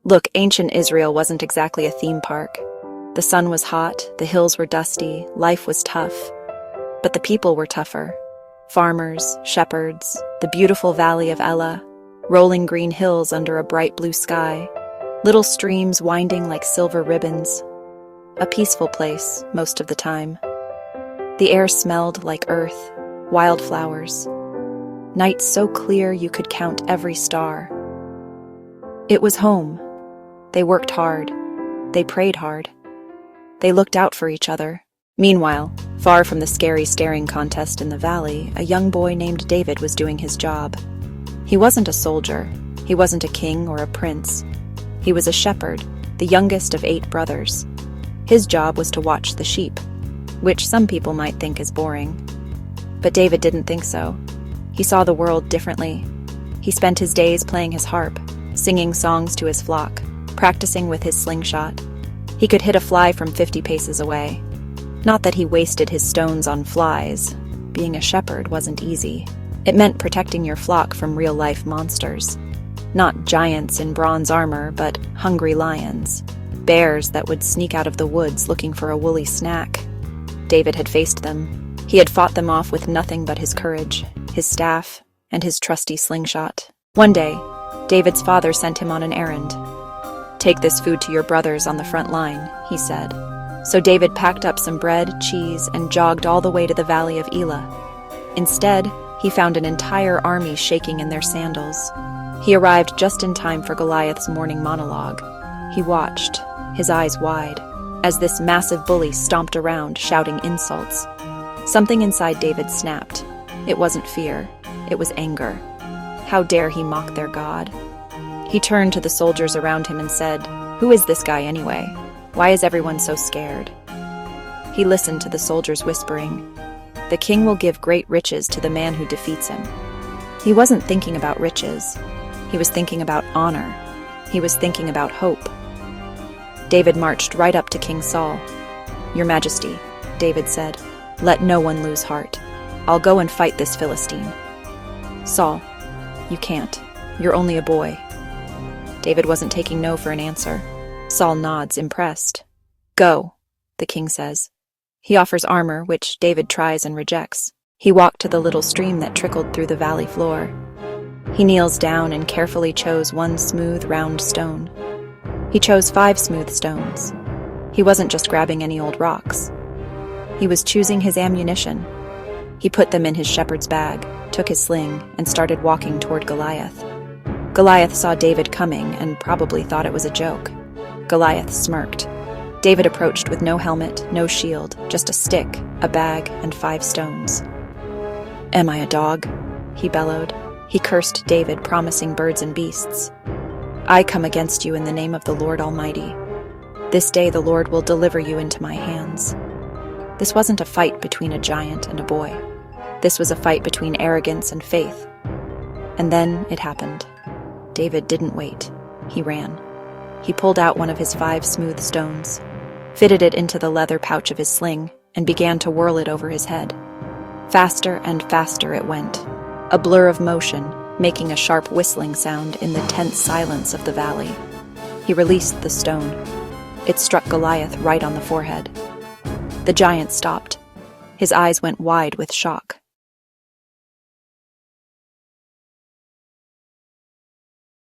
Look, ancient Israel wasn't exactly a theme park. The sun was hot, the hills were dusty, life was tough. But the people were tougher. Farmers, shepherds, the beautiful valley of Elah, rolling green hills under a bright blue sky, little streams winding like silver ribbons. A peaceful place, most of the time. The air smelled like earth, wildflowers. Nights so clear you could count every star. It was home. They worked hard. They prayed hard. They looked out for each other. Meanwhile, far from the scary staring contest in the valley, a young boy named David was doing his job. He wasn't a soldier. He wasn't a king or a prince. He was a shepherd, the youngest of 8 brothers. His job was to watch the sheep, which some people might think is boring. But David didn't think so. He saw the world differently. He spent his days playing his harp, singing songs to his flock, practicing with his slingshot. He could hit a fly from 50 paces away. Not that he wasted his stones on flies. Being a shepherd wasn't easy. It meant protecting your flock from real-life monsters. Not giants in bronze armor, but hungry lions. Bears that would sneak out of the woods looking for a woolly snack. David had faced them. He had fought them off with nothing but his courage, his staff, and his trusty slingshot. One day, David's father sent him on an errand. "Take this food to your brothers on the front line," he said. So David packed up some bread, cheese, and jogged all the way to the valley of Elah. Instead, he found an entire army shaking in their sandals. He arrived just in time for Goliath's morning monologue. He watched, his eyes wide, as this massive bully stomped around, shouting insults. Something inside David snapped. It wasn't fear, it was anger. How dare he mock their God? He turned to the soldiers around him and said, "Who is this guy anyway? Why is everyone so scared?" He listened to the soldiers whispering, "The king will give great riches to the man who defeats him." He wasn't thinking about riches. He was thinking about honor. He was thinking about hope. David marched right up to King Saul. "Your Majesty," David said, "let no one lose heart. I'll go and fight this Philistine." "Saul, you can't. You're only a boy." David wasn't taking no for an answer. Saul nods, impressed. "Go," the king says. He offers armor, which David tries and rejects. He walked to the little stream that trickled through the valley floor. He kneels down and carefully chose one smooth, round stone. He chose 5 smooth stones. He wasn't just grabbing any old rocks. He was choosing his ammunition. He put them in his shepherd's bag, took his sling, and started walking toward Goliath. Goliath saw David coming and probably thought it was a joke. Goliath smirked. David approached with no helmet, no shield, just a stick, a bag, and 5 stones. "Am I a dog?" he bellowed. He cursed David, promising birds and beasts. "I come against you in the name of the Lord Almighty. This day the Lord will deliver you into my hands." This wasn't a fight between a giant and a boy. This was a fight between arrogance and faith. And then it happened. David didn't wait. He ran. He pulled out one of his 5 smooth stones, fitted it into the leather pouch of his sling, and began to whirl it over his head. Faster and faster it went, a blur of motion, making a sharp whistling sound in the tense silence of the valley. He released the stone. It struck Goliath right on the forehead. The giant stopped. His eyes went wide with shock.